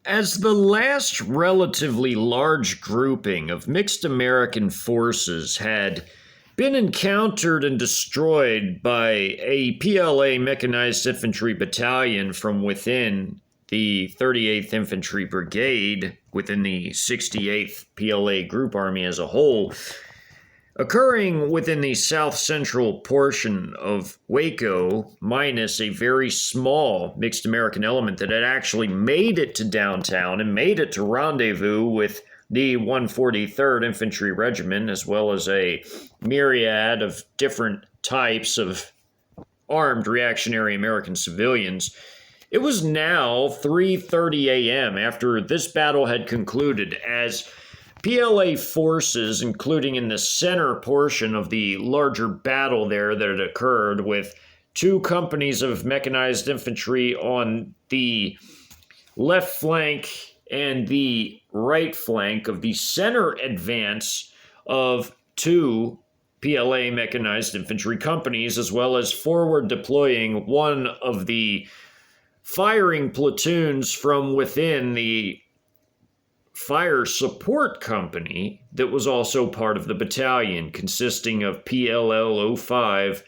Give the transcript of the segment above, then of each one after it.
As the last relatively large grouping of mixed American forces had been encountered and destroyed by a PLA mechanized infantry battalion from within the 38th Infantry Brigade within the 68th PLA Group Army as a whole, occurring within the south-central portion of Waco, minus a very small mixed American element that had actually made it to downtown and made it to rendezvous with the 143rd Infantry Regiment, as well as a myriad of different types of armed reactionary American civilians. It was now 3:30 a.m. after this battle had concluded, as PLA forces, including in the center portion of the larger battle there that had occurred, with two companies of mechanized infantry on the left flank and the right flank of the center advance of two PLA mechanized infantry companies, as well as forward deploying one of the firing platoons from within the fire support company that was also part of the battalion, consisting of PLL-05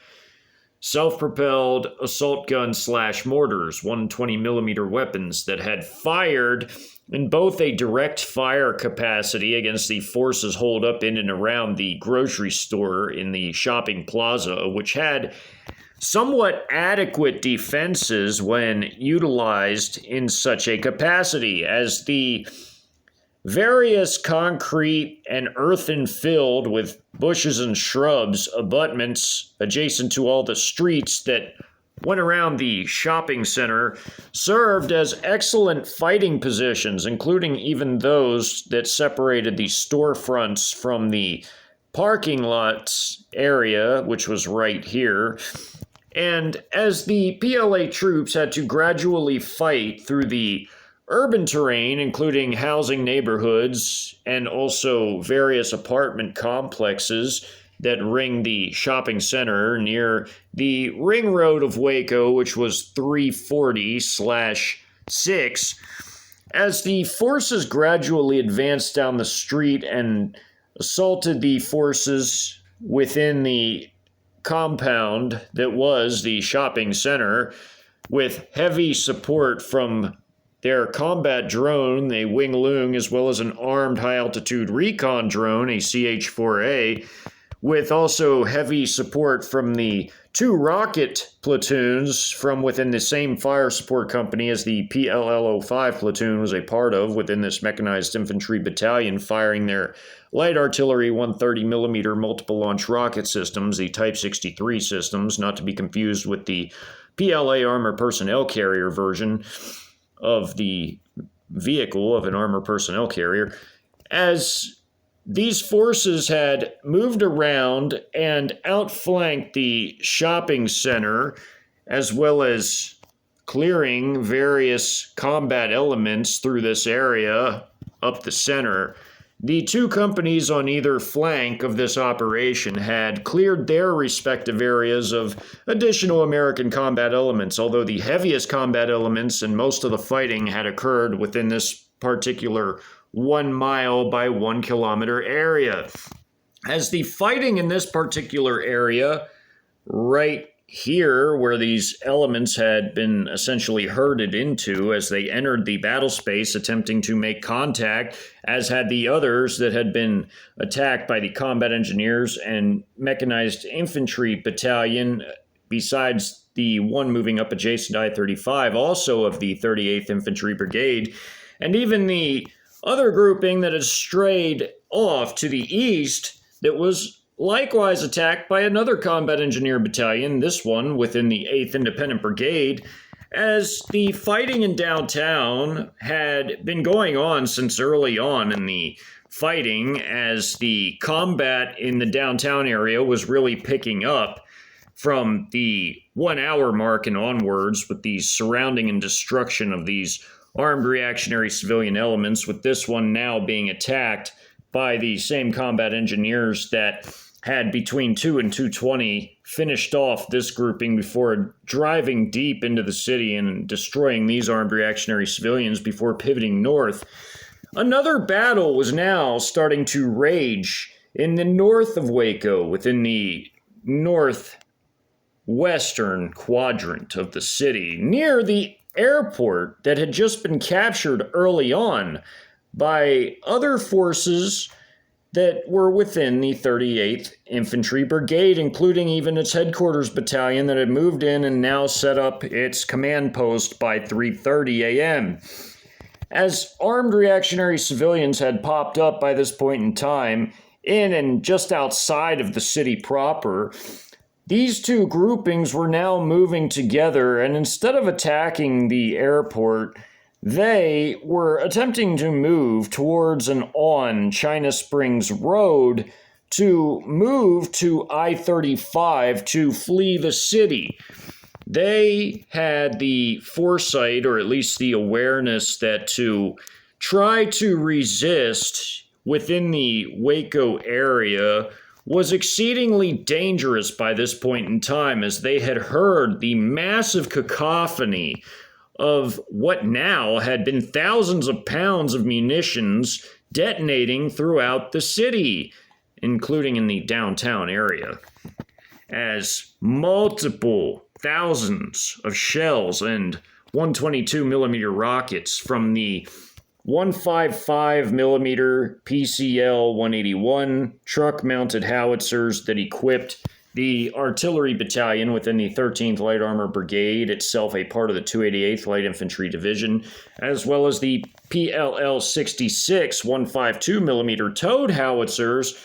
self-propelled assault gun/mortars, 120mm weapons that had fired in both a direct fire capacity against the forces holed up in and around the grocery store in the shopping plaza, which had somewhat adequate defenses when utilized in such a capacity, as the various concrete and earthen filled with bushes and shrubs abutments adjacent to all the streets that went around the shopping center served as excellent fighting positions, including even those that separated the storefronts from the parking lots area, which was right here. And as the PLA troops had to gradually fight through the urban terrain, including housing neighborhoods and also various apartment complexes that ring the shopping center near the ring road of Waco, which was 340/6, as the forces gradually advanced down the street and assaulted the forces within the compound that was the shopping center, with heavy support from their combat drone, a Wing Lung, as well as an armed high-altitude recon drone, a CH-4A, with also heavy support from the two rocket platoons from within the same fire support company as the PLL-05 platoon was a part of within this mechanized infantry battalion, firing their light artillery 130mm multiple launch rocket systems, the Type 63 systems, not to be confused with the PLA armor personnel carrier version of the vehicle of an armored personnel carrier, as these forces had moved around and outflanked the shopping center, as well as clearing various combat elements through this area up the center. The two companies on either flank of this operation had cleared their respective areas of additional American combat elements, although the heaviest combat elements and most of the fighting had occurred within this particular 1 mile by 1 kilometer area. As the fighting in this particular area, right here, where these elements had been essentially herded into as they entered the battle space, attempting to make contact, as had the others that had been attacked by the combat engineers and mechanized infantry battalion, besides the one moving up adjacent to I-35, also of the 38th Infantry Brigade, and even the other grouping that had strayed off to the east that was likewise attacked by another combat engineer battalion, this one within the 8th Independent Brigade, as the fighting in downtown had been going on since early on in the fighting, as the combat in the downtown area was really picking up from the 1 hour mark and onwards, with the surrounding and destruction of these armed reactionary civilian elements, with this one now being attacked by the same combat engineers that had between 2 and 220 finished off this grouping before driving deep into the city and destroying these armed reactionary civilians before pivoting north. Another battle was now starting to rage in the north of Waco, within the northwestern quadrant of the city, near the airport that had just been captured early on by other forces that were within the 38th Infantry Brigade, including even its headquarters battalion that had moved in and now set up its command post by 3:30 a.m. As armed reactionary civilians had popped up by this point in time, in and just outside of the city proper, these two groupings were now moving together, and instead of attacking the airport, they were attempting to move towards and on Ch1na Springs Road to move to I-35 to flee the city. They had the foresight, or at least the awareness, that to try to resist within the Waco area was exceedingly dangerous by this point in time, as they had heard the massive cacophony of what now had been thousands of pounds of munitions detonating throughout the city, including in the downtown area, as multiple thousands of shells and 122mm rockets from the 155mm PCL 181 truck-mounted howitzers that equipped the artillery battalion within the 13th Light Armor Brigade, itself a part of the 288th Light Infantry Division, as well as the PLL 66 152mm towed howitzers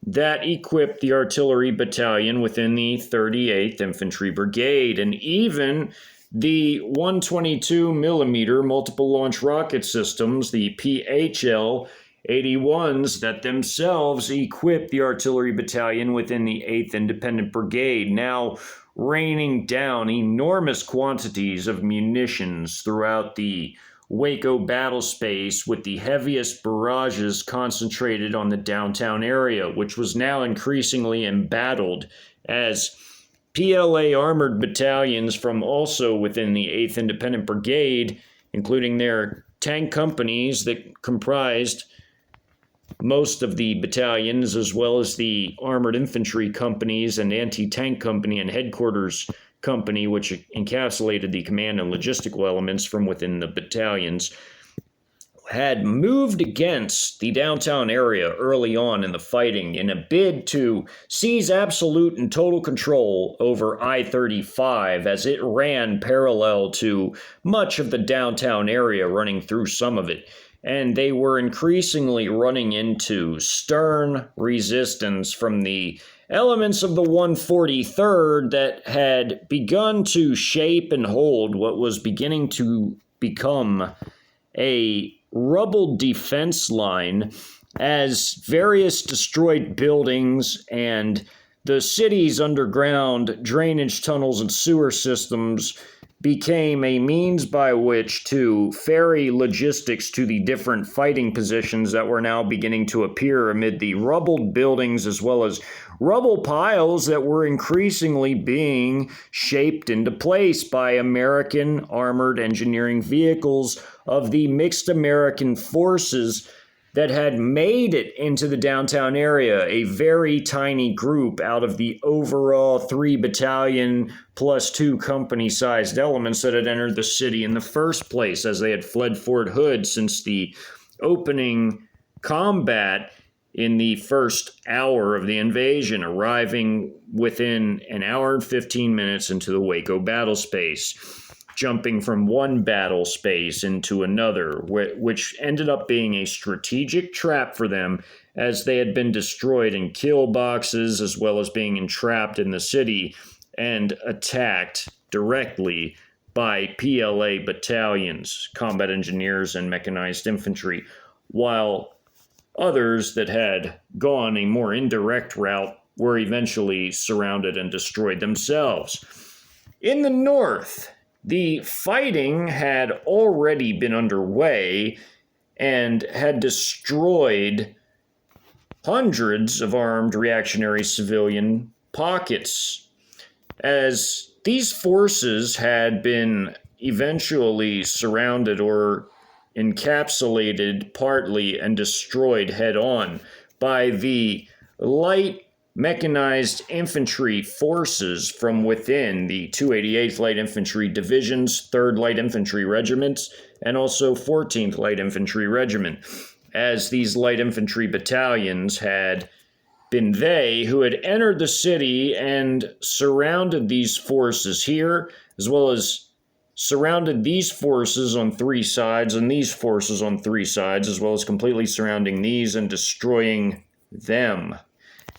that equipped the artillery battalion within the 38th Infantry Brigade, and even the 122mm multiple launch rocket systems, the PHL 81s, that themselves equipped the artillery battalion within the 8th Independent Brigade, now raining down enormous quantities of munitions throughout the Waco battle space, with the heaviest barrages concentrated on the downtown area, which was now increasingly embattled as PLA armored battalions from also within the 8th Independent Brigade, including their tank companies that comprised most of the battalions, as well as the armored infantry companies and anti-tank company and headquarters company, which encapsulated the command and logistical elements from within the battalions, had moved against the downtown area early on in the fighting in a bid to seize absolute and total control over I-35, as it ran parallel to much of the downtown area, running through some of it. And they were increasingly running into stern resistance from the elements of the 143rd that had begun to shape and hold what was beginning to become a rubble defense line, as various destroyed buildings and the city's underground drainage tunnels and sewer systems became a means by which to ferry logistics to the different fighting positions that were now beginning to appear amid the rubbled buildings, as well as rubble piles that were increasingly being shaped into place by American armored engineering vehicles of the mixed American forces that had made it into the downtown area, a very tiny group out of the overall 3 battalion plus 2 company-sized elements that had entered the city in the first place, as they had fled Fort Hood since the opening combat in the first hour of the invasion, arriving within an hour and 15 minutes into the Waco battle space, jumping from one battle space into another, which ended up being a strategic trap for them, as they had been destroyed in kill boxes, as well as being entrapped in the city and attacked directly by PLA battalions, combat engineers, and mechanized infantry, while others that had gone a more indirect route were eventually surrounded and destroyed themselves. In the north, the fighting had already been underway and had destroyed hundreds of armed reactionary civilian pockets, as these forces had been eventually surrounded or encapsulated partly and destroyed head-on by the light mechanized infantry forces from within the 288th Light Infantry Divisions, 3rd Light Infantry Regiments, and also 14th Light Infantry Regiment, as these light infantry battalions had been they who had entered the city and surrounded these forces here, as well as surrounded these forces on 3 sides and these forces on 3 sides, as well as completely surrounding these and destroying them.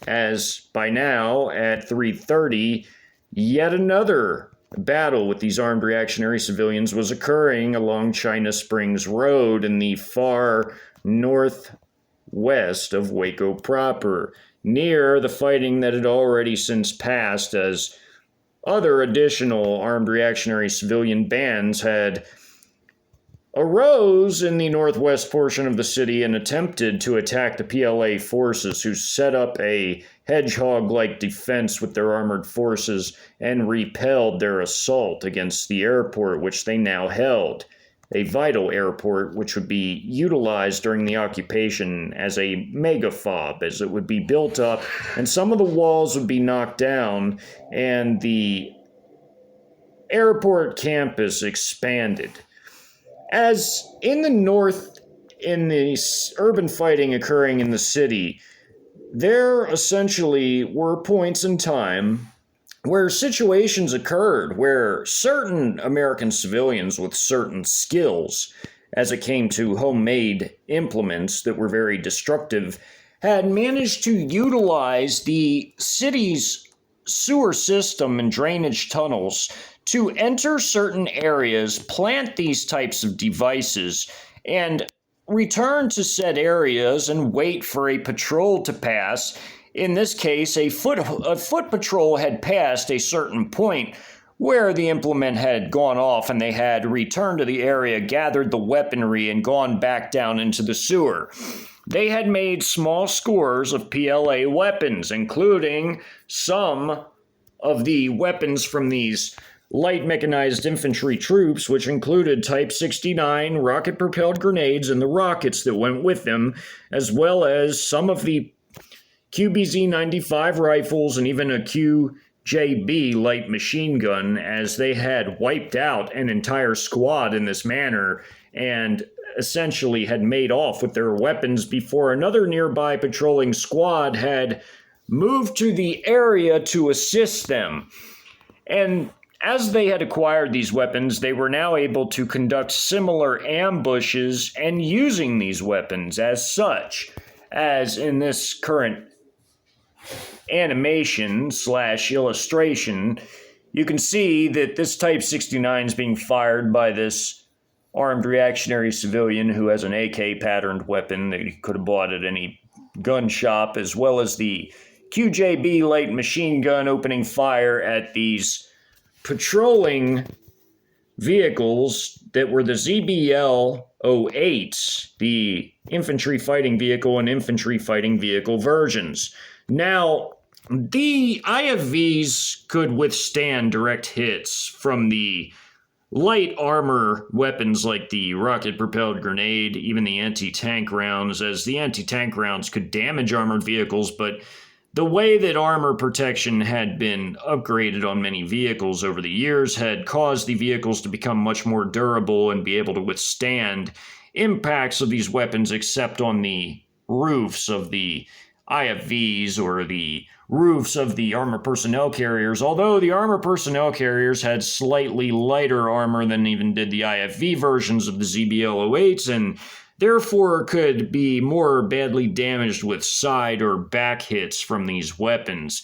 As by now, at 3:30, yet another battle with these armed reactionary civilians was occurring along Ch1na Springs Road in the far northwest of Waco proper, near the fighting that had already since passed, as other additional armed reactionary civilian bands had arose in the northwest portion of the city and attempted to attack the PLA forces, who set up a hedgehog-like defense with their armored forces and repelled their assault against the airport, which they now held, a vital airport which would be utilized during the occupation as a megafob, as it would be built up and some of the walls would be knocked down and the airport campus expanded. As in the north, in the urban fighting occurring in the city, there essentially were points in time where situations occurred where certain American civilians with certain skills, as it came to homemade implements that were very destructive, had managed to utilize the city's sewer system and drainage tunnels to enter certain areas, plant these types of devices, and return to said areas and wait for a patrol to pass. In this case, a foot patrol had passed a certain point where the implement had gone off and they had returned to the area, gathered the weaponry, and gone back down into the sewer. They had made small scores of PLA weapons, including some of the weapons from these light mechanized infantry troops, which included Type-69 rocket-propelled grenades and the rockets that went with them, as well as some of the QBZ-95 rifles and even a QJB light machine gun, as they had wiped out an entire squad in this manner and essentially had made off with their weapons before another nearby patrolling squad had moved to the area to assist them. And as they had acquired these weapons, they were now able to conduct similar ambushes and using these weapons as such, as in this current animation / illustration, you can see that this Type-69 is being fired by this armed reactionary civilian who has an AK patterned weapon that he could have bought at any gun shop, as well as the QJB light machine gun opening fire at these patrolling vehicles that were the ZBL-08s, the infantry fighting vehicle and infantry fighting vehicle versions. Now, the IFVs could withstand direct hits from the light armor weapons like the rocket-propelled grenade, even the anti-tank rounds, as the anti-tank rounds could damage armored vehicles, but the way that armor protection had been upgraded on many vehicles over the years had caused the vehicles to become much more durable and be able to withstand impacts of these weapons, except on the roofs of the IFVs or the roofs of the armor personnel carriers, although the armor personnel carriers had slightly lighter armor than even did the IFV versions of the ZBL-08s, and therefore could be more badly damaged with side or back hits from these weapons.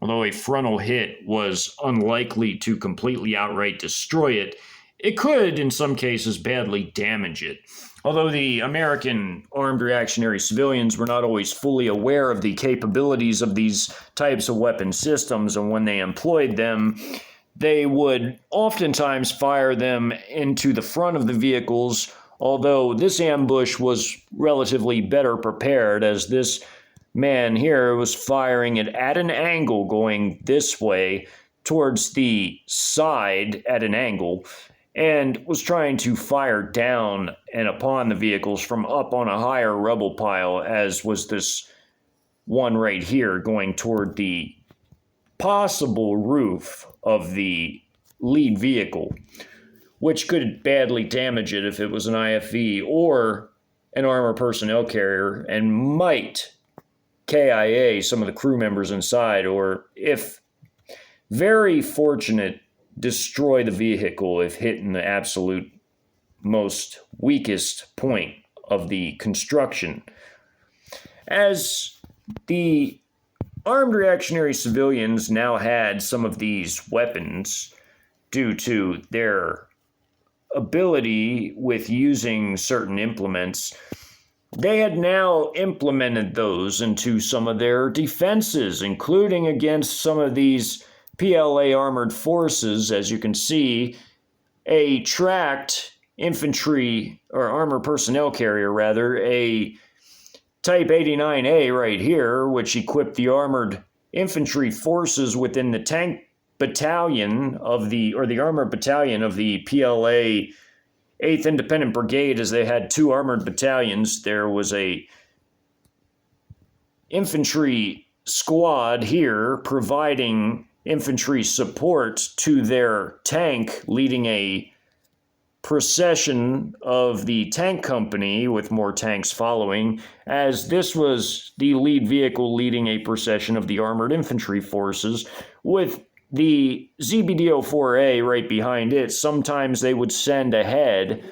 Although a frontal hit was unlikely to completely outright destroy it, it could, in some cases, badly damage it. Although the American armed reactionary civilians were not always fully aware of the capabilities of these types of weapon systems, and when they employed them, they would oftentimes fire them into the front of the vehicles, although this ambush was relatively better prepared, as this man here was firing it at an angle going this way towards the side at an angle, and was trying to fire down and upon the vehicles from up on a higher rubble pile, as was this one right here going toward the possible roof of the lead vehicle, which could badly damage it if it was an IFV or an armor personnel carrier, and might KIA some of the crew members inside, or if very fortunate, destroy the vehicle if hit in the absolute most weakest point of the construction. As the armed reactionary civilians now had some of these weapons due to their ability with using certain implements, they had now implemented those into some of their defenses, including against some of these PLA armored forces. As you can see, a tracked infantry or armor personnel carrier, rather, a Type 89A right here, which equipped the armored infantry forces within the tank battalion of the armored battalion of the PLA 8th Independent Brigade, as they had two armored battalions. There was a infantry squad here providing infantry support to their tank, leading a procession of the tank company with more tanks following, as this was the lead vehicle leading a procession of the armored infantry forces with the ZBDO-4A right behind it. Sometimes they would send ahead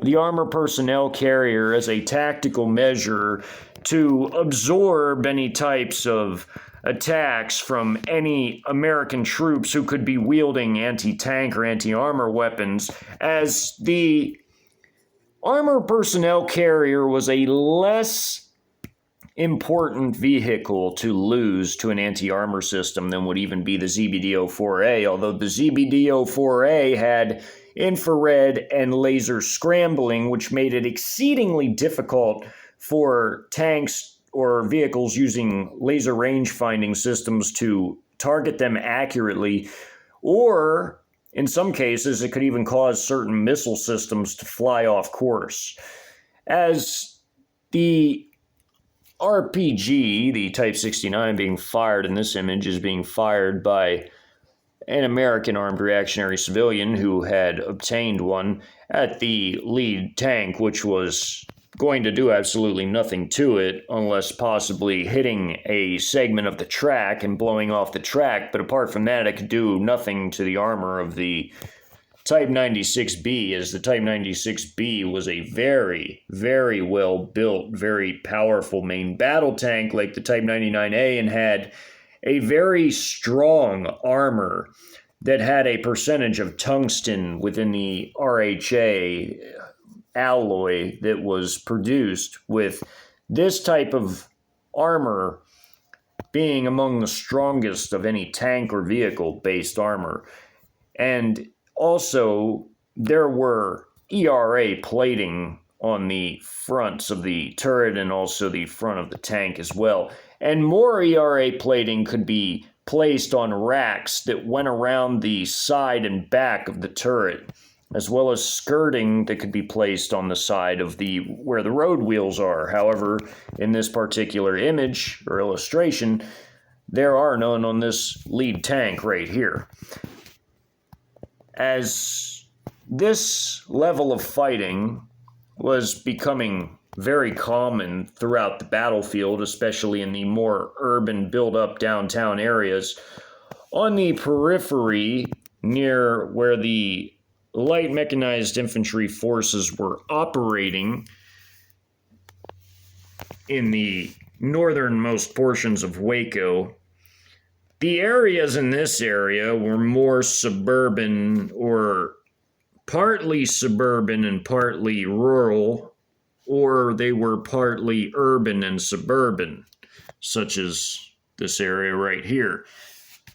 the armor personnel carrier as a tactical measure to absorb any types of attacks from any American troops who could be wielding anti-tank or anti-armor weapons, as the armor personnel carrier was a less important vehicle to lose to an anti-armor system than would even be the ZBDO-4A, although the ZBDO-4A had infrared and laser scrambling, which made it exceedingly difficult for tanks or vehicles using laser range finding systems to target them accurately, or in some cases it could even cause certain missile systems to fly off course. As the RPG, the Type-69 being fired in this image, is being fired by an American armed reactionary civilian who had obtained one at the lead tank, which was going to do absolutely nothing to it unless possibly hitting a segment of the track and blowing off the track. But apart from that, it could do nothing to the armor of the Type-96B, as the Type-96B was a very, very well built, very powerful main battle tank like the Type-99A, and had a very strong armor that had a percentage of tungsten within the RHA alloy that was produced, with this type of armor being among the strongest of any tank or vehicle-based armor. And also, there were ERA plating on the fronts of the turret and also the front of the tank as well. And more ERA plating could be placed on racks that went around the side and back of the turret, as well as skirting that could be placed on the side of where the road wheels are. However, in this particular image or illustration, there are none on this lead tank right here. As this level of fighting was becoming very common throughout the battlefield, especially in the more urban built-up downtown areas, on the periphery near where the light mechanized infantry forces were operating in the northernmost portions of Waco, the areas in this area were more suburban, or partly suburban and partly rural, or they were partly urban and suburban, such as this area right here,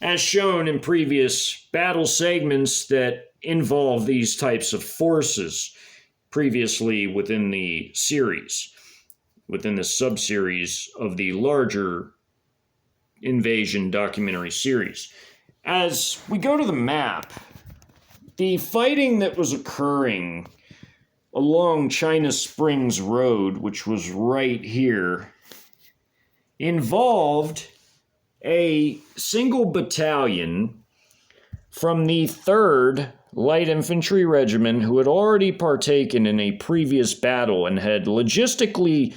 as shown in previous battle segments that involve these types of forces previously within the series. within the subseries of the larger invasion documentary series. As we go to the map, the fighting that was occurring along Ch1na Springs Road, which was right here, involved a single battalion from the 3rd Light Infantry Regiment who had already partaken in a previous battle and had logistically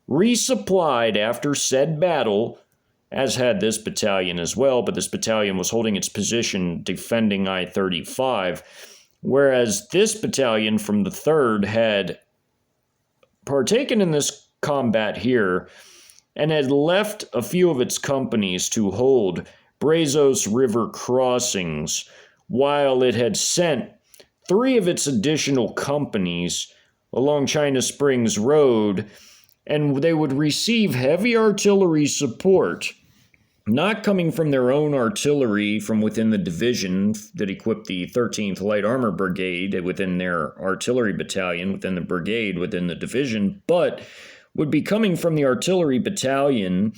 resupplied after said battle, as had this battalion as well, but this battalion was holding its position defending I-35, whereas this battalion from the 3rd had partaken in this combat here and had left a few of its companies to hold Brazos River crossings, while it had sent 3 of its additional companies along Ch1na Springs Road, and they would receive heavy artillery support, not coming from their own artillery from within the division that equipped the 13th Light Armor Brigade within their artillery battalion, within the brigade, within the division, but would be coming from the artillery battalion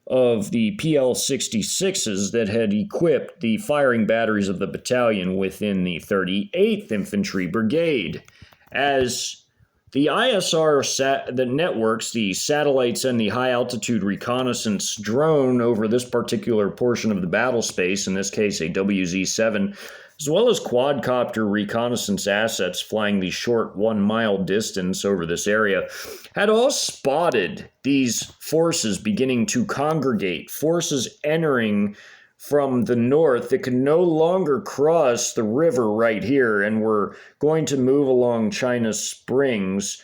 of the PL-66s that had equipped the firing batteries of the battalion within the 38th Infantry Brigade. As the ISR that networks the satellites and the high-altitude reconnaissance drone over this particular portion of the battle space, in this case a WZ-7, as well as quad-copter reconnaissance assets flying the short 1-mile distance over this area, had all spotted these forces beginning to congregate, forces entering from the north that could no longer cross the river right here and were going to move along Ch1na Springs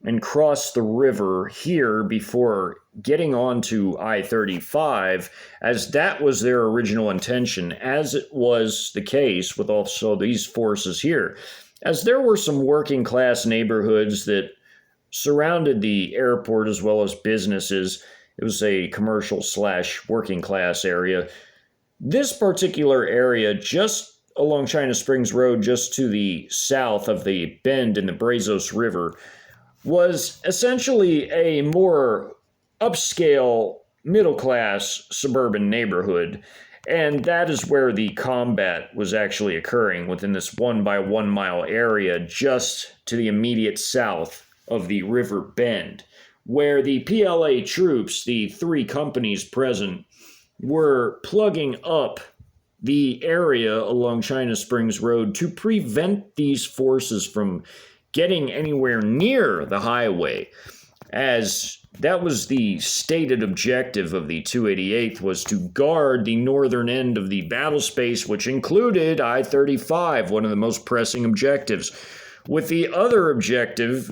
and cross the river here before getting onto I-35, as that was their original intention, as it was the case with also these forces here. As there were some working class neighborhoods that surrounded the airport as well as businesses, it was a commercial / working class area. This particular area just along Ch1na Springs Road, just to the south of the bend in the Brazos River, was essentially a more upscale, middle-class suburban neighborhood, and that is where the combat was actually occurring, within this 1-by-1 mile area just to the immediate south of the river bend, where the PLA troops, the 3 companies present, were plugging up the area along Ch1na Springs Road to prevent these forces from getting anywhere near the highway, as that was the stated objective of the 288th, was to guard the northern end of the battle space, which included I-35, one of the most pressing objectives, with the other objective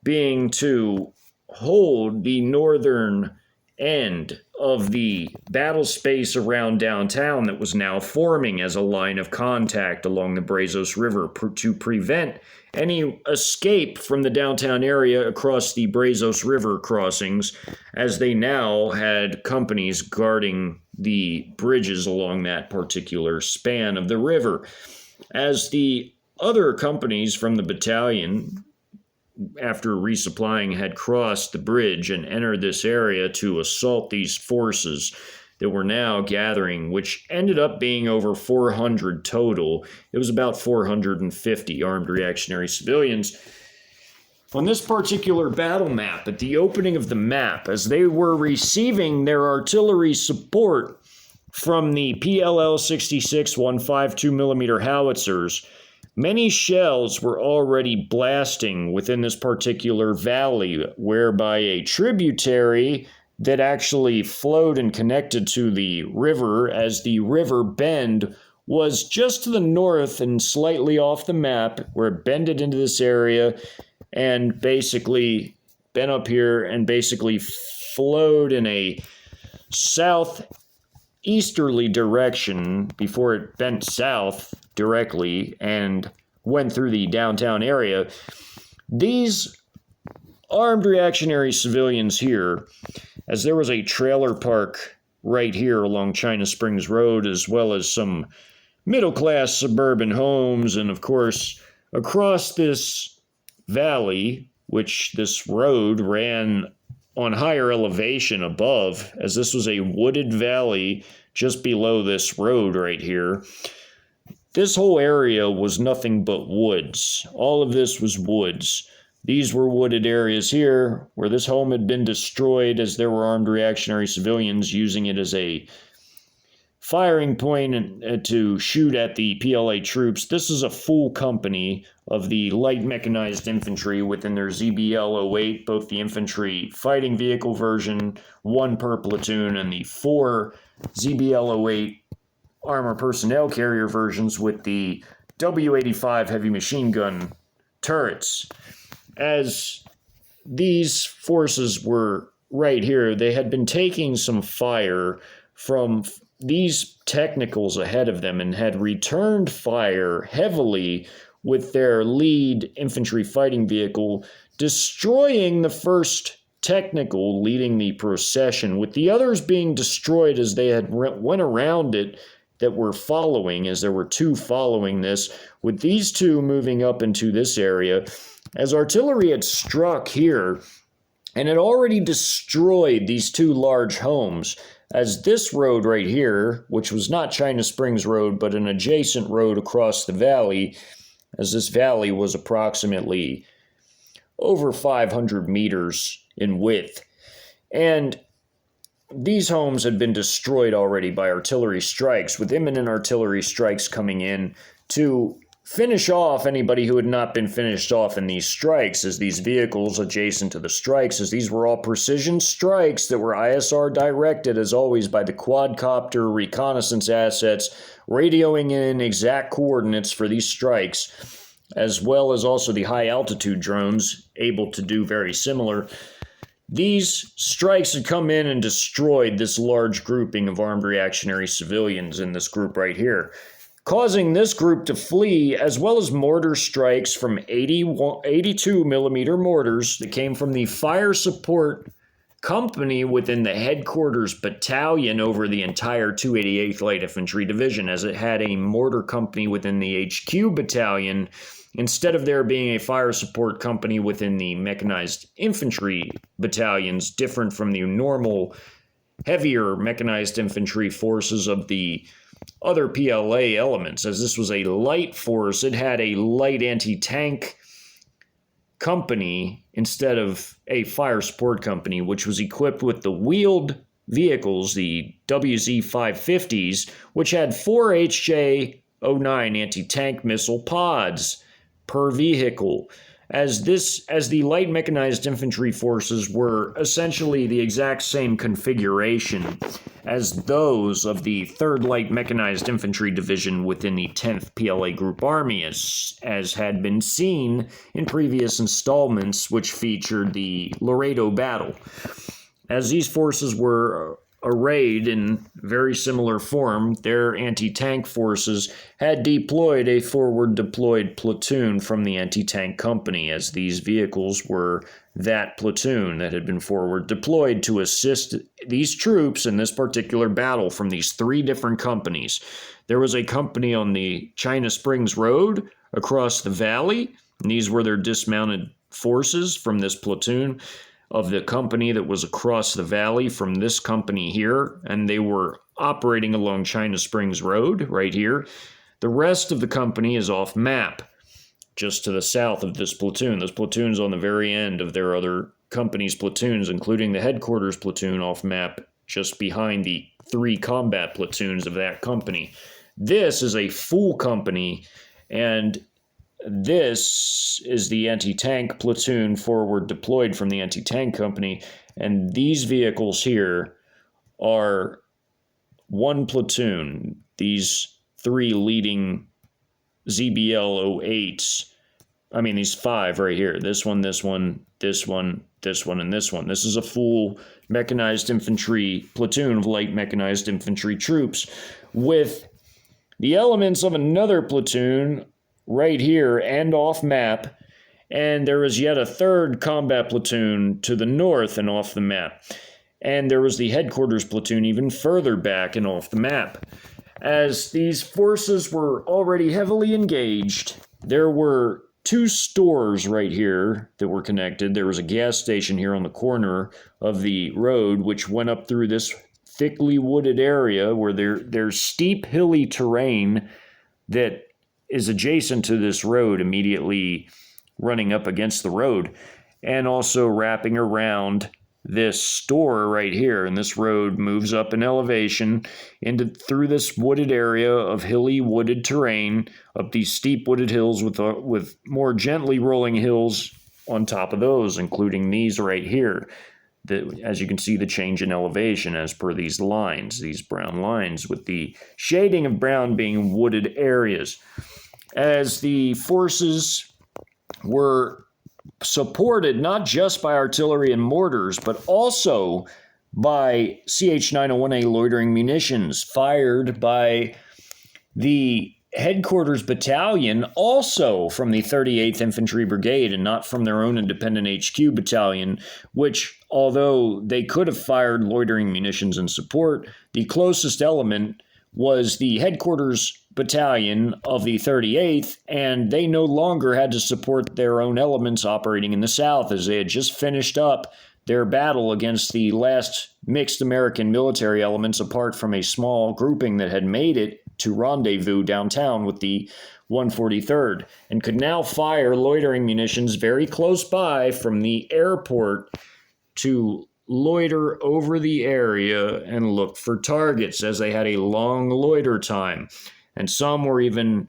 being to hold the northern end of the battle space around downtown that was now forming as a line of contact along the Brazos River to prevent any escape from the downtown area across the Brazos River crossings, as they now had companies guarding the bridges along that particular span of the river. As the other companies from the battalion, after resupplying, had crossed the bridge and entered this area to assault these forces that were now gathering, which ended up being over 400 total. It was about 450 armed reactionary civilians. On this particular battle map, at the opening of the map, as they were receiving their artillery support from the PLL-66 152mm howitzers, many shells were already blasting within this particular valley, whereby a tributary that actually flowed and connected to the river, as the river bend was just to the north and slightly off the map, where it bended into this area and basically bent up here and basically flowed in a southeasterly direction before it bent south directly and went through the downtown area. These armed reactionary civilians here, as there was a trailer park right here along Ch1na Springs Road, as well as some middle-class suburban homes, and of course across this valley, which this road ran on higher elevation above, as this was a wooded valley just below this road right here. This whole area was nothing but woods. All of this was woods. These were wooded areas here where this home had been destroyed, as there were armed reactionary civilians using it as a firing point and to shoot at the PLA troops. This is a full company of the light mechanized infantry within their ZBL-08, both the infantry fighting vehicle version, 1 per platoon, and the 4 ZBL-08 armor personnel carrier versions with the W-85 heavy machine gun turrets. As these forces were right here, they had been taking some fire from these technicals ahead of them and had returned fire heavily with their lead infantry fighting vehicle, destroying the first technical leading the procession, with the others being destroyed as they had went around it that were following, as there were 2 following this, with these 2 moving up into this area, as artillery had struck here and had already destroyed these 2 large homes, as this road right here, which was not Ch1na Springs Road, but an adjacent road across the valley, as this valley was approximately over 500 meters in width. And these homes had been destroyed already by artillery strikes, with imminent artillery strikes coming in to finish off anybody who had not been finished off in these strikes, as these vehicles adjacent to the strikes, as these were all precision strikes that were ISR directed, as always, by the quad-copter reconnaissance assets, radioing in exact coordinates for these strikes, as well as also the high-altitude drones able to do very similar. These strikes had come in and destroyed this large grouping of armed reactionary civilians in this group right here, causing this group to flee, as well as mortar strikes from 82 millimeter mortars that came from the fire support company within the headquarters battalion over the entire 288th Light Infantry Division, as it had a mortar company within the HQ battalion, instead of there being a fire support company within the mechanized infantry battalions, different from the normal heavier mechanized infantry forces of the other PLA elements. As this was a light force, it had a light anti-tank company instead of a fire support company, which was equipped with the wheeled vehicles, the WZ-550s, which had 4 HJ-09 anti-tank missile pods per vehicle. As the light mechanized infantry forces were essentially the exact same configuration as those of the 3rd Light Mechanized Infantry Division within the 10th PLA Group Army, as had been seen in previous installments, which featured the Laredo battle. As these forces were arrayed in very similar form, their anti-tank forces had deployed a forward deployed platoon from the anti-tank company, as these vehicles were that platoon that had been forward deployed to assist these troops in this particular battle from these 3 different companies. There was a company on the Ch1na Springs Road across the valley, and these were their dismounted forces from this platoon of the company that was across the valley from this company here, and they were operating along Ch1na Springs Road right here. The rest of the company is off map, just to the south of this platoon. This platoon's on the very end of their other company's platoons, including the headquarters platoon off map, just behind the 3 combat platoons of that company. This is a full company, and this is the anti-tank platoon forward deployed from the anti-tank company, and these vehicles here are 1 platoon. These 3 leading ZBL-08s, I mean these 5 right here, this one, this one, this one, this one, and this one. This is a full mechanized infantry platoon of light mechanized infantry troops with the elements of another platoon right here and off map, and there was yet a 3rd combat platoon to the north and off the map, and there was the headquarters platoon even further back and off the map. As these forces were already heavily engaged, there were two stores right here that were connected. There was a gas station here on the corner of the road, which went up through this thickly wooded area where there's steep, hilly terrain that is adjacent to this road, immediately running up against the road, and also wrapping around this store right here. And this road moves up in elevation through this wooded area of hilly wooded terrain, up these steep wooded hills with more gently rolling hills on top of those, including these right here. As you can see, the change in elevation as per these lines, these brown lines, with the shading of brown being wooded areas. As the forces were supported not just by artillery and mortars, but also by Ch1na loitering munitions fired by the headquarters battalion, also from the 38th Infantry Brigade and not from their own independent HQ battalion, which, although they could have fired loitering munitions in support, the closest element was the headquarters battalion of the 38th, and they no longer had to support their own elements operating in the south, as they had just finished up their battle against the last mixed American military elements, apart from a small grouping that had made it to rendezvous downtown with the 143rd, and could now fire loitering munitions very close by from the airport to loiter over the area and look for targets, as they had a long loiter time. And some were even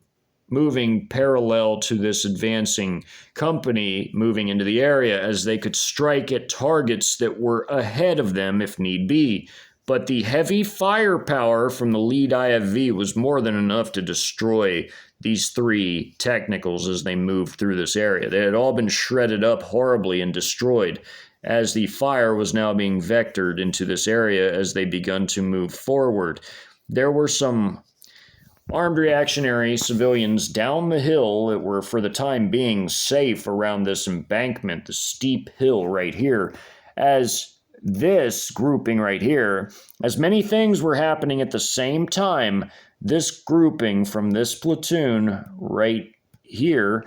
moving parallel to this advancing company moving into the area, as they could strike at targets that were ahead of them if need be. But the heavy firepower from the lead IFV was more than enough to destroy these three technicals as they moved through this area. They had all been shredded up horribly and destroyed, as the fire was now being vectored into this area as they begun to move forward. There were some armed reactionary civilians down the hill that were, for the time being, safe around this embankment, the steep hill right here, as this grouping right here, as many things were happening at the same time. This grouping from this platoon right here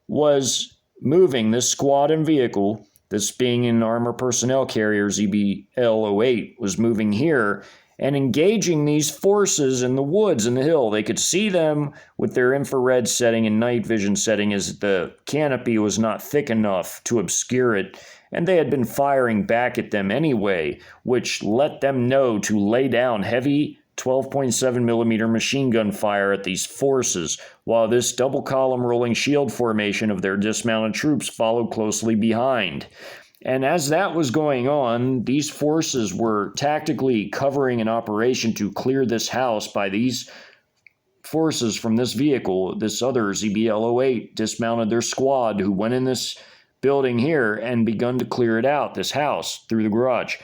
was moving, this squad and vehicle, this being an armor personnel carrier ZBL-08, was moving here and engaging these forces in the woods and the hill. They could see them with their infrared setting and night vision setting, as the canopy was not thick enough to obscure it, and they had been firing back at them anyway, which let them know to lay down heavy 12.7 millimeter machine gun fire at these forces, while this double column rolling shield formation of their dismounted troops followed closely behind. And as that was going on, these forces were tactically covering an operation to clear this house by these forces from this vehicle. This other ZBL-08 dismounted their squad, who went in this building here and begun to clear it out, this house, through the garage,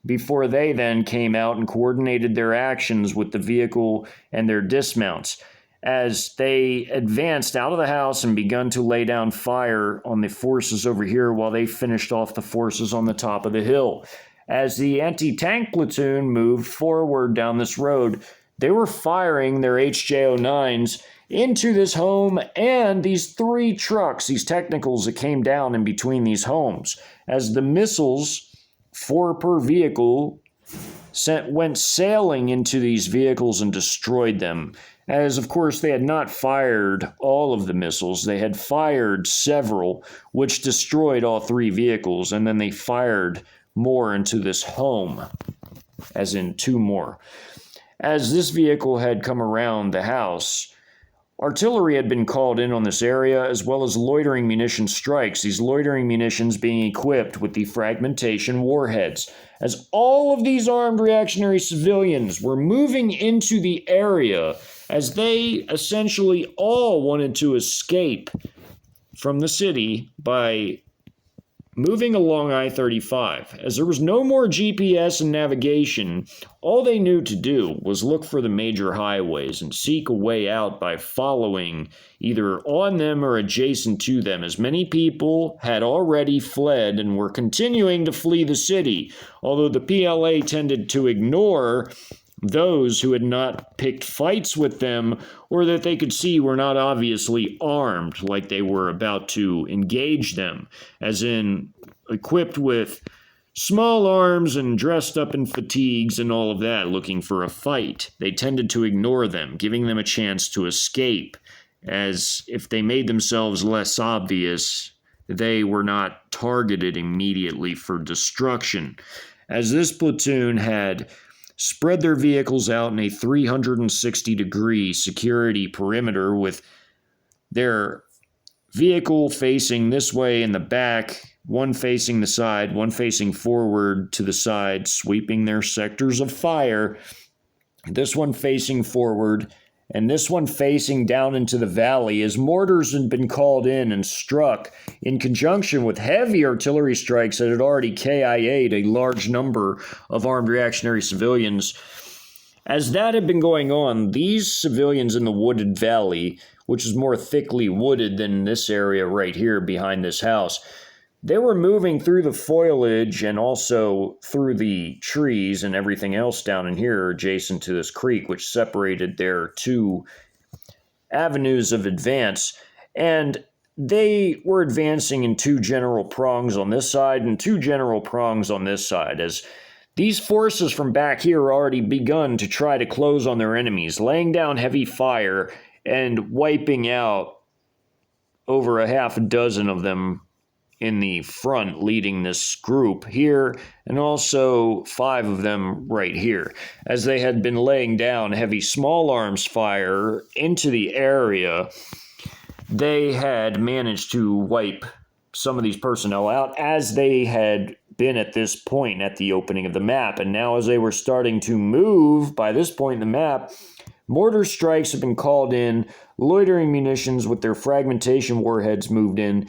before they then came out and coordinated their actions with the vehicle and their dismounts. As they advanced out of the house and begun to lay down fire on the forces over here while they finished off the forces on the top of the hill. As the anti-tank platoon moved forward down this road, they were firing their HJ09s into this home and these three trucks, these technicals that came down in between these homes. As the missiles, 4 per vehicle, went sailing into these vehicles and destroyed them. As, of course, they had not fired all of the missiles. They had fired several, which destroyed all 3 vehicles, and then they fired more into this home, as in 2 more. As this vehicle had come around the house, artillery had been called in on this area, as well as loitering munition strikes, these loitering munitions being equipped with the fragmentation warheads. As all of these armed reactionary civilians were moving into the area, as they essentially all wanted to escape from the city by moving along I-35. As there was no more GPS and navigation, all they knew to do was look for the major highways and seek a way out by following either on them or adjacent to them, as many people had already fled and were continuing to flee the city, although the PLA tended to ignore those who had not picked fights with them or that they could see were not obviously armed, like they were about to engage them, as in equipped with small arms and dressed up in fatigues and all of that, looking for a fight. They tended to ignore them, giving them a chance to escape, as if they made themselves less obvious, they were not targeted immediately for destruction. As this platoon had spread their vehicles out in a 360-degree security perimeter with their vehicle facing this way in the back, one facing the side, one facing forward to the side, sweeping their sectors of fire, this one facing forward, and this one facing down into the valley, as mortars had been called in and struck in conjunction with heavy artillery strikes that had already KIA'd a large number of armed reactionary civilians. As that had been going on, these civilians in the wooded valley, which is more thickly wooded than this area right here behind this house, they were moving through the foliage and also through the trees and everything else down in here adjacent to this creek, which separated their two avenues of advance. And they were advancing in two general prongs on this side and two general prongs on this side, as these forces from back here already begun to try to close on their enemies, laying down heavy fire and wiping out over a half a dozen of them in the front leading this group here, and also 5 of them right here, as they had been laying down heavy small arms fire into the area. They had managed to wipe some of these personnel out as they had been at this point at the opening of the map, and now as they were starting to move by this point in the map, mortar strikes have been called in, loitering munitions with their fragmentation warheads moved in,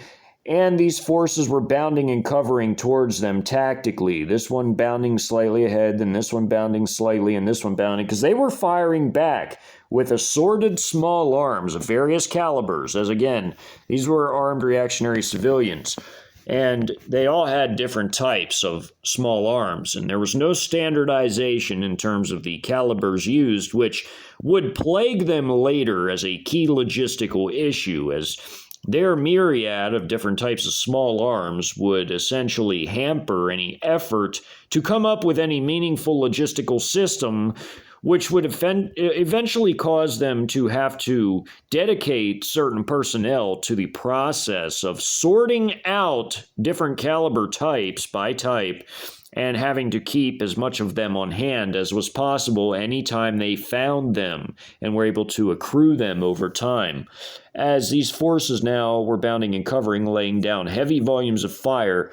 and these forces were bounding and covering towards them tactically. This one bounding slightly ahead, then this one bounding slightly, and this one bounding, because they were firing back with assorted small arms of various calibers, as again, these were armed reactionary civilians. And they all had different types of small arms, and there was no standardization in terms of the calibers used, which would plague them later as a key logistical issue, as their myriad of different types of small arms would essentially hamper any effort to come up with any meaningful logistical system, which would eventually cause them to have to dedicate certain personnel to the process of sorting out different caliber types by type and having to keep as much of them on hand as was possible anytime they found them and were able to accrue them over time. As these forces now were bounding and covering, laying down heavy volumes of fire,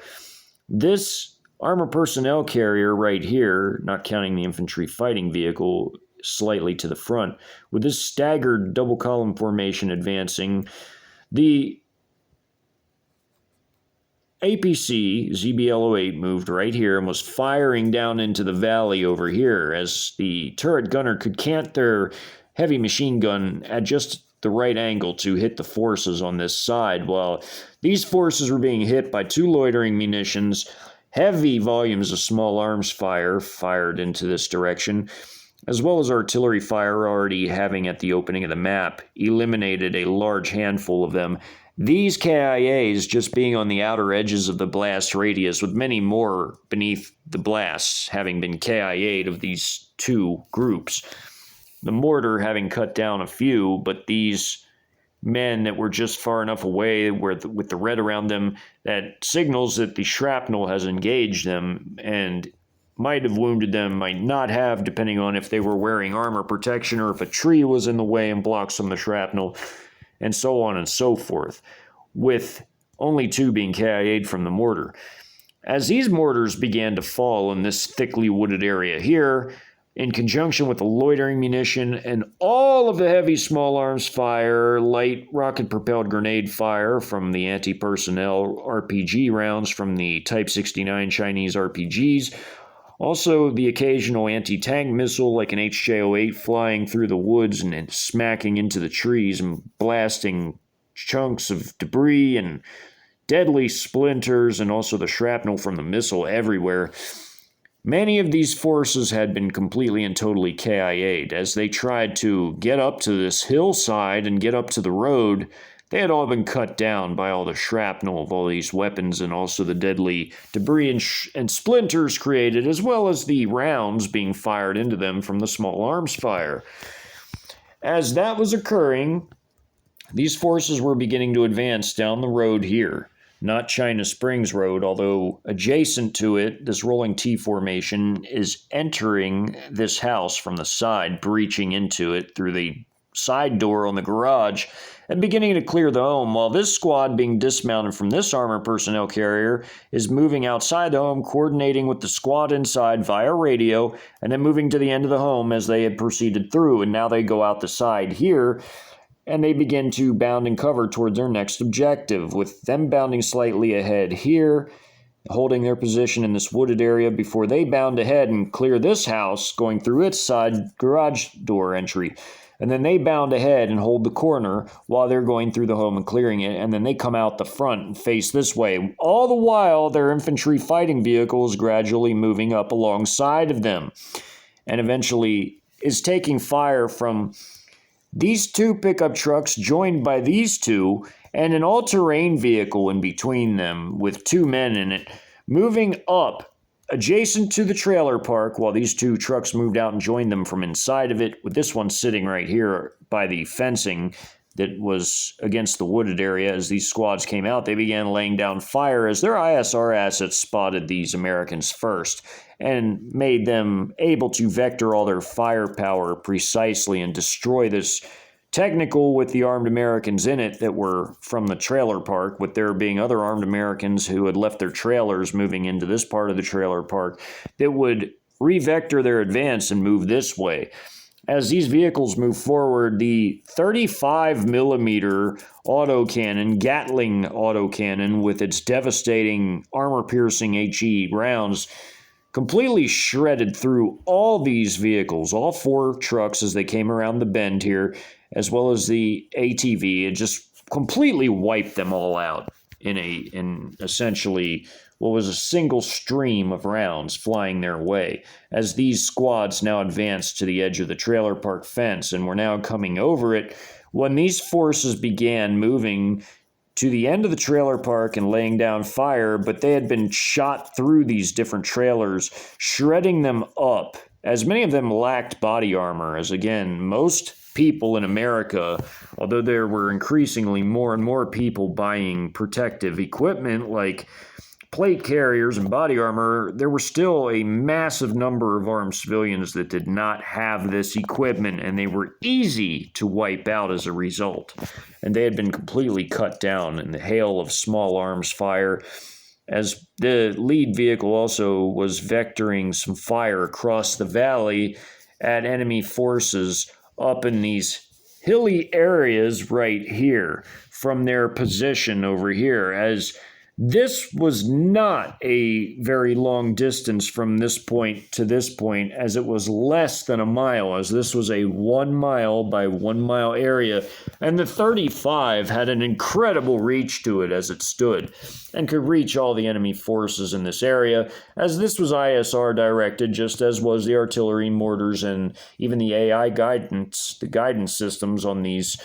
this armor personnel carrier right here, not counting the infantry fighting vehicle slightly to the front, with this staggered double column formation advancing, the APC ZBL-08 moved right here and was firing down into the valley over here as the turret gunner could cant their heavy machine gun at just the right angle to hit the forces on this side, while these forces were being hit by 2 loitering munitions, heavy volumes of small arms fire fired into this direction, as well as artillery fire already having at the opening of the map eliminated a large handful of them. These KIAs just being on the outer edges of the blast radius, with many more beneath the blasts having been KIA'd of these 2 groups. The mortar having cut down a few, but these men that were just far enough away with the red around them, that signals that the shrapnel has engaged them and might have wounded them, might not have, depending on if they were wearing armor protection or if a tree was in the way and blocked some of the shrapnel, and so on and so forth, with only 2 being KIA'd from the mortar. As these mortars began to fall in this thickly wooded area here, in conjunction with the loitering munition and all of the heavy small arms fire, light rocket-propelled grenade fire from the anti-personnel RPG rounds from the Type-69 Ch1nese RPGs, also the occasional anti-tank missile like an HJ-08 flying through the woods and smacking into the trees and blasting chunks of debris and deadly splinters, and also the shrapnel from the missile everywhere. Many of these forces had been completely and totally KIA'd. As they tried to get up to this hillside and get up to the road, they had all been cut down by all the shrapnel of all these weapons and also the deadly debris and splinters created, as well as the rounds being fired into them from the small arms fire. As that was occurring, these forces were beginning to advance down the road here. Not Ch1na Springs Road, although adjacent to it, this rolling T formation is entering this house from the side, breaching into it through the side door on the garage, and beginning to clear the home, while this squad being dismounted from this armored personnel carrier is moving outside the home, coordinating with the squad inside via radio, and then moving to the end of the home as they had proceeded through, and now they go out the side here, and they begin to bound and cover towards their next objective, with them bounding slightly ahead here, holding their position in this wooded area before they bound ahead and clear this house, going through its side garage door entry. And then they bound ahead and hold the corner while they're going through the home and clearing it, and then they come out the front and face this way. All the while, their infantry fighting vehicle is gradually moving up alongside of them, and eventually is taking fire from these two pickup trucks joined by these two, and an all-terrain vehicle in between them with two men in it, moving up adjacent to the trailer park while these two trucks moved out and joined them from inside of it, with this one sitting right here by the fencing that was against the wooded area. As these squads came out, they began laying down fire as their ISR assets spotted these Americans first and made them able to vector all their firepower precisely and destroy this technical with the armed Americans in it that were from the trailer park, with there being other armed Americans who had left their trailers moving into this part of the trailer park that would re-vector their advance and move this way. As these vehicles move forward, the 35 millimeter autocannon, Gatling autocannon, with its devastating armor-piercing HE rounds, completely shredded through all these vehicles, all four trucks as they came around the bend here, as well as the ATV. It just completely wiped them all out in essentially what was a single stream of rounds flying their way, as these squads now advanced to the edge of the trailer park fence and were now coming over it. When these forces began moving to the end of the trailer park and laying down fire, but they had been shot through these different trailers, shredding them up, as many of them lacked body armor, as again, most people in America, although there were increasingly more and more people buying protective equipment like plate carriers and body armor, there were still a massive number of armed civilians that did not have this equipment, and they were easy to wipe out as a result. And they had been completely cut down in the hail of small arms fire, as the lead vehicle also was vectoring some fire across the valley at enemy forces up in these hilly areas right here from their position over here, as this was not a very long distance from this point to this point, as it was less than a mile, as this was a 1 mile by 1 mile area, and the 35 had an incredible reach to it as it stood, and could reach all the enemy forces in this area, as this was ISR directed, just as was the artillery, mortars, and even the AI guidance, the guidance systems on these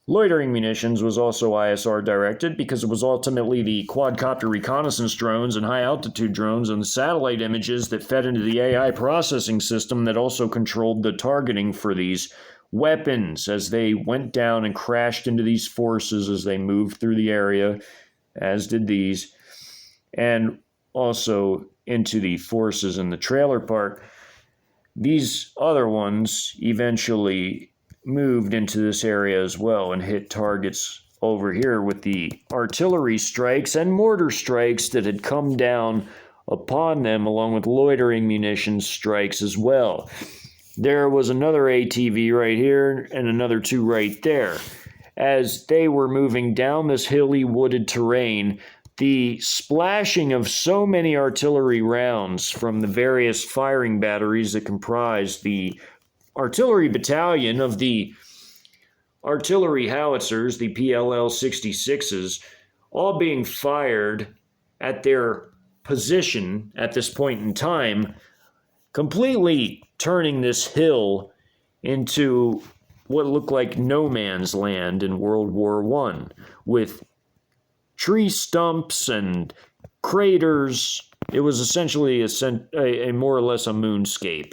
loitering munitions was also ISR directed, because it was ultimately the quad-copter reconnaissance drones and high-altitude drones and the satellite images that fed into the AI processing system that also controlled the targeting for these weapons as they went down and crashed into these forces as they moved through the area, as did these, and also into the forces in the trailer park. These other ones eventually moved into this area as well and hit targets over here with the artillery strikes and mortar strikes that had come down upon them, along with loitering munitions strikes as well. There was another ATV right here and another two right there. As they were moving down this hilly wooded terrain, the splashing of so many artillery rounds from the various firing batteries that comprised the artillery battalion of the artillery howitzers, the PLL 66s, all being fired at their position at this point in time, completely turning this hill into what looked like no man's land in World War I, with tree stumps and craters. It was essentially a more or less a moonscape.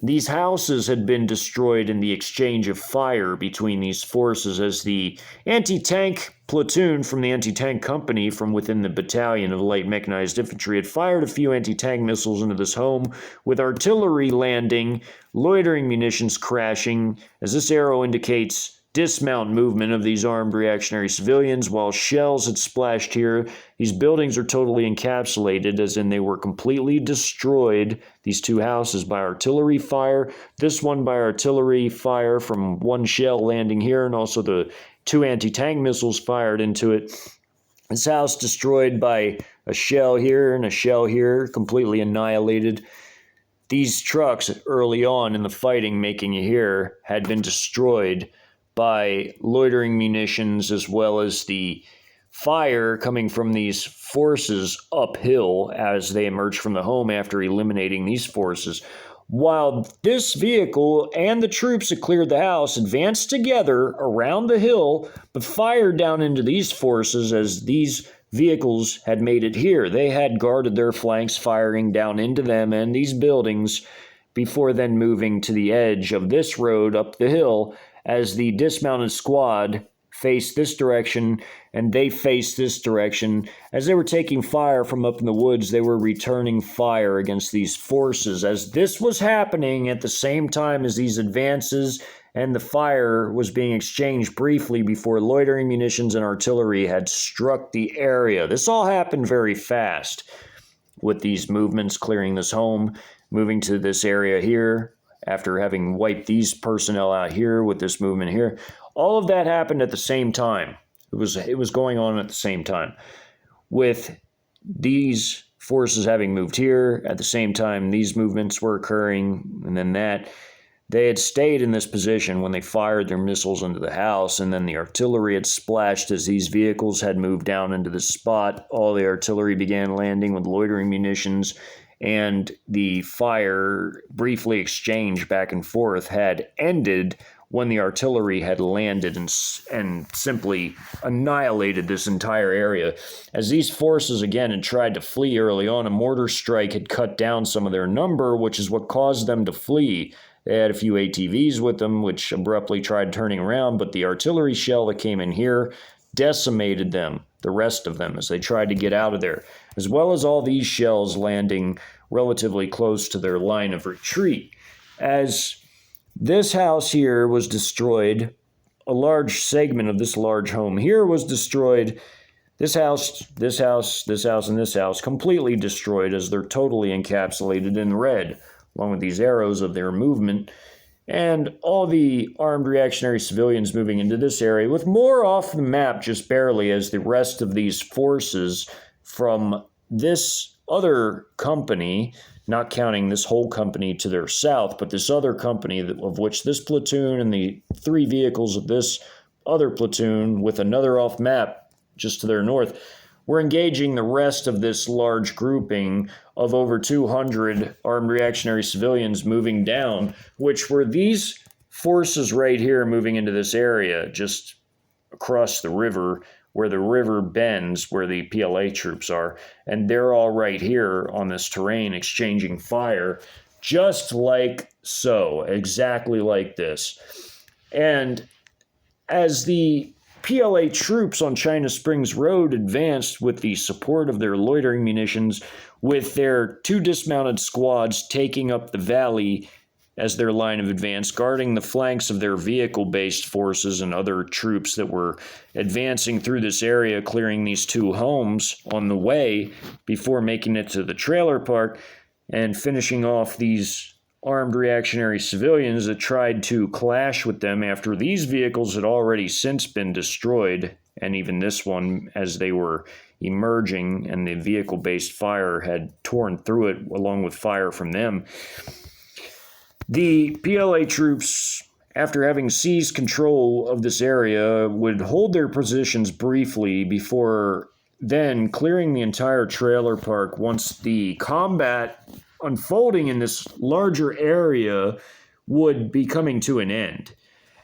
These houses had been destroyed in the exchange of fire between these forces as the anti-tank platoon from the anti-tank company from within the battalion of light mechanized infantry had fired a few anti-tank missiles into this home, with artillery landing, loitering munitions crashing, as this arrow indicates dismount movement of these armed reactionary civilians, while shells had splashed here. These buildings are totally encapsulated, as in they were completely destroyed, these two houses, by artillery fire. This one by artillery fire from one shell landing here, and also the two anti-tank missiles fired into it. This house destroyed by a shell here and a shell here, completely annihilated. These trucks early on in the fighting, making it here, had been destroyed by loitering munitions, as well as the fire coming from these forces uphill as they emerged from the home after eliminating these forces. While this vehicle and the troops that cleared the house advanced together around the hill, but fired down into these forces as these vehicles had made it here. They had guarded their flanks, firing down into them and these buildings before then moving to the edge of this road up the hill, as the dismounted squad faced this direction and they faced this direction. As they were taking fire from up in the woods, they were returning fire against these forces. As this was happening at the same time as these advances, and the fire was being exchanged briefly before loitering munitions and artillery had struck the area. This all happened very fast, with these movements clearing this home, moving to this area here, after having wiped these personnel out here with this movement here. All of that happened at the same time. It was going on at the same time. With these forces having moved here, at the same time these movements were occurring, and then that. They had stayed in this position when they fired their missiles into the house, and then the artillery had splashed as these vehicles had moved down into this spot. All the artillery began landing with loitering munitions, and the fire, briefly exchanged back and forth, had ended when the artillery had landed and simply annihilated this entire area. As these forces again had tried to flee early on, a mortar strike had cut down some of their number, which is what caused them to flee. They had a few ATVs with them, which abruptly tried turning around, but the artillery shell that came in here decimated them, the rest of them, as they tried to get out of there, as well as all these shells landing relatively close to their line of retreat. As this house here was destroyed, a large segment of this large home here was destroyed. This house, and this house completely destroyed, as they're totally encapsulated in red, along with these arrows of their movement, and all the armed reactionary civilians moving into this area, with more off the map just barely, as the rest of these forces from this other company, not counting this whole company to their south, but this other company of which this platoon and the three vehicles of this other platoon with another off map just to their north, were engaging the rest of this large grouping of over 200 armed reactionary civilians moving down, which were these forces right here moving into this area just across the river, where the river bends, where the PLA troops are, and they're all right here on this terrain exchanging fire, just like so, exactly like this. And as the PLA troops on Ch1na Springs Road advanced with the support of their loitering munitions, with their two dismounted squads taking up the valley as their line of advance, guarding the flanks of their vehicle-based forces and other troops that were advancing through this area, clearing these two homes on the way before making it to the trailer park and finishing off these armed reactionary civilians that tried to clash with them after these vehicles had already since been destroyed, and even this one as they were emerging and the vehicle-based fire had torn through it along with fire from them. The PLA troops, after having seized control of this area, would hold their positions briefly before then clearing the entire trailer park once the combat unfolding in this larger area would be coming to an end,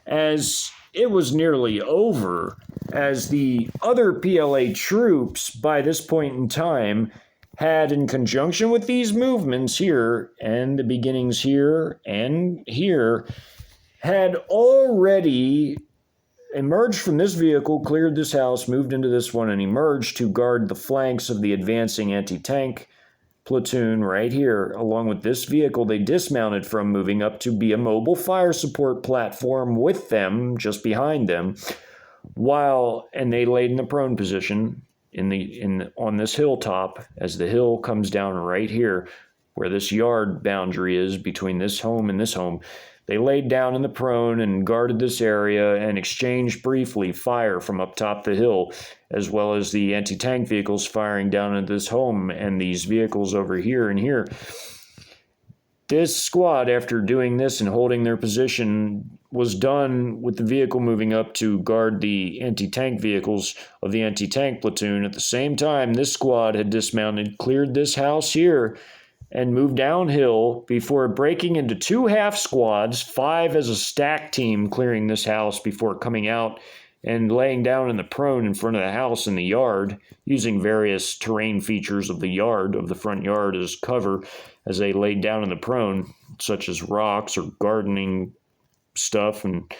as it was nearly over, as the other PLA troops by this point in time had, in conjunction with these movements here and the beginnings here and here, had already emerged from this vehicle, cleared this house, moved into this one, and emerged to guard the flanks of the advancing anti-tank platoon right here. Along with this vehicle they dismounted from, moving up to be a mobile fire support platform with them, just behind them, and they laid in the prone position on this hilltop, as the hill comes down right here where this yard boundary is between this home and this home. They laid down in the prone and guarded this area and exchanged briefly fire from up top the hill, as well as the anti-tank vehicles firing down into this home and these vehicles over here and here. This squad, after doing this and holding their position, was done with the vehicle moving up to guard the anti-tank vehicles of the anti-tank platoon. At the same time, this squad had dismounted, cleared this house here, and moved downhill before breaking into 2 half squads, 5 as a stack team, clearing this house before coming out and laying down in the prone in front of the house in the yard, using various terrain features of the front yard as cover as they laid down in the prone, such as rocks or gardening stuff. And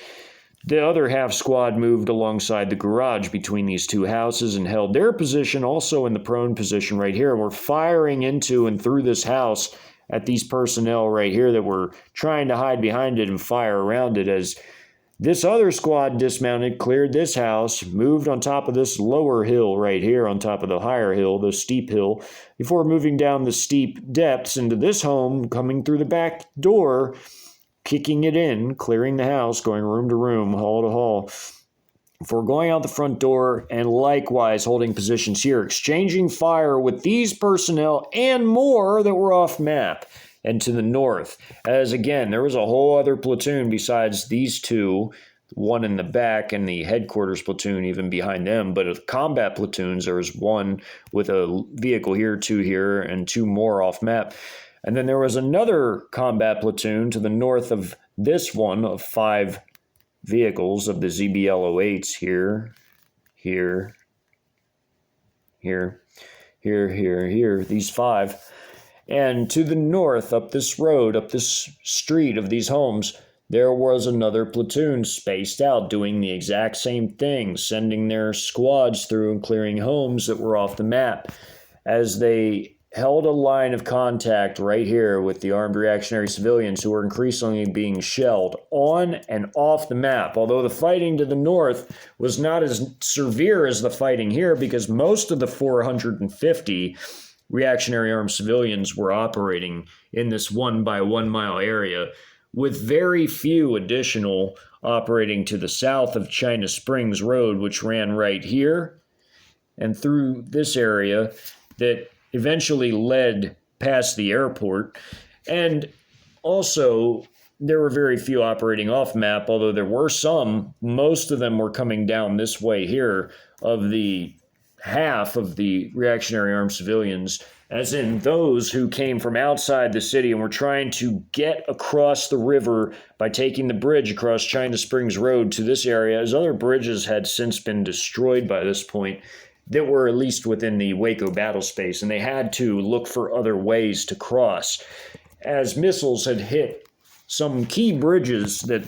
the other half squad moved alongside the garage between these 2 houses and held their position also in the prone position right here. And we're firing into and through this house at these personnel right here that were trying to hide behind it and fire around it, as this other squad dismounted, cleared this house, moved on top of this lower hill right here on top of the higher hill, the steep hill, before moving down the steep depths into this home, coming through the back door, kicking it in, clearing the house, going room to room, hall to hall, before going out the front door and likewise holding positions here, exchanging fire with these personnel and more that were off map and to the north. As again, there was a whole other platoon besides these 2, one in the back and the headquarters platoon even behind them, but of combat platoons, there was 1 with a vehicle here, 2 here, and 2 more off map. And then there was another combat platoon to the north of this one of 5 vehicles of the ZBL-08s here, these 5. And to the north, up this road, up this street of these homes, there was another platoon spaced out doing the exact same thing, sending their squads through and clearing homes that were off the map, as they held a line of contact right here with the armed reactionary civilians who were increasingly being shelled on and off the map. Although the fighting to the north was not as severe as the fighting here, because most of the 450 reactionary armed civilians were operating in this 1 by 1 mile area, with very few additional operating to the south of Ch1na Springs Road, which ran right here and through this area that eventually led past the airport. And also, there were very few operating off map, although there were some. Most of them were coming down this way here, of the half of the reactionary armed civilians, as in those who came from outside the city and were trying to get across the river by taking the bridge across Ch1na Springs Road to this area, as other bridges had since been destroyed by this point that were at least within the Waco battle space, and they had to look for other ways to cross, as missiles had hit some key bridges that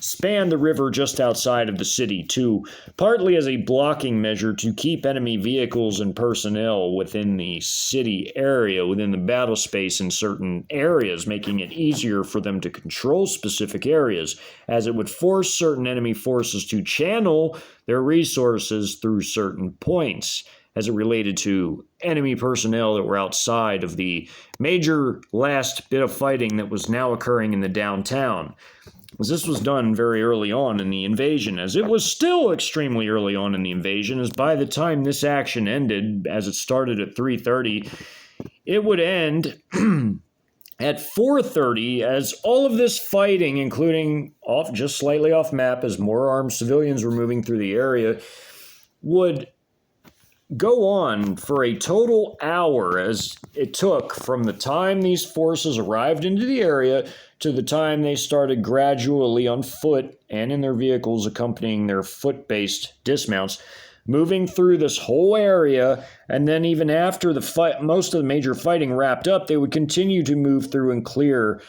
spanned the river just outside of the city, too, partly as a blocking measure to keep enemy vehicles and personnel within the city area, within the battle space in certain areas, making it easier for them to control specific areas, as it would force certain enemy forces to channel their resources through certain points, as it related to enemy personnel that were outside of the major last bit of fighting that was now occurring in the downtown. As this was done very early on in the invasion, as it was still extremely early on in the invasion, as by the time this action ended, as it started at 3:30, it would end at 4:30, as all of this fighting, including just slightly off map as more armed civilians were moving through the area, would go on for a total hour, as it took from the time these forces arrived into the area to the time they started gradually on foot and in their vehicles accompanying their foot-based dismounts, moving through this whole area. And then even after the fight, most of the major fighting wrapped up, they would continue to move through and clear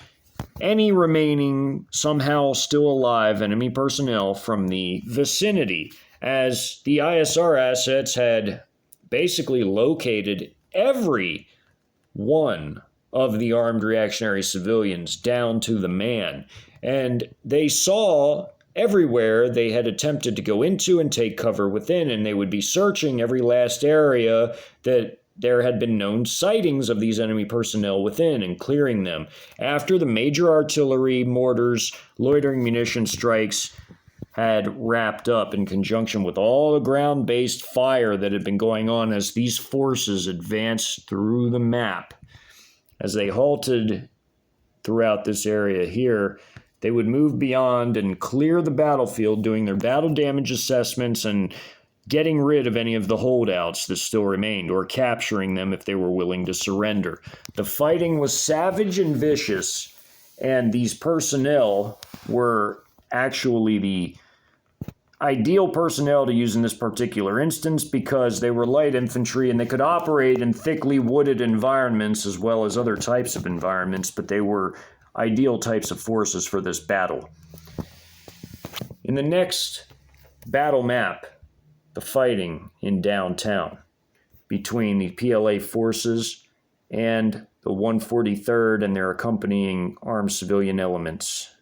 any remaining somehow still alive enemy personnel from the vicinity, as the ISR assets had basically located every one of the armed reactionary civilians down to the man. And they saw everywhere they had attempted to go into and take cover within, and they would be searching every last area that there had been known sightings of these enemy personnel within and clearing them. After the major artillery, mortars, loitering munition strikes had wrapped up in conjunction with all the ground-based fire that had been going on as these forces advanced through the map. As they halted throughout this area here, they would move beyond and clear the battlefield, doing their battle damage assessments and getting rid of any of the holdouts that still remained, or capturing them if they were willing to surrender. The fighting was savage and vicious, and these personnel were actually the ideal personnel to use in this particular instance because they were light infantry and they could operate in thickly wooded environments as well as other types of environments, but they were ideal types of forces for this battle. In the next battle map, the fighting in downtown between the PLA forces and the 143rd and their accompanying armed civilian elements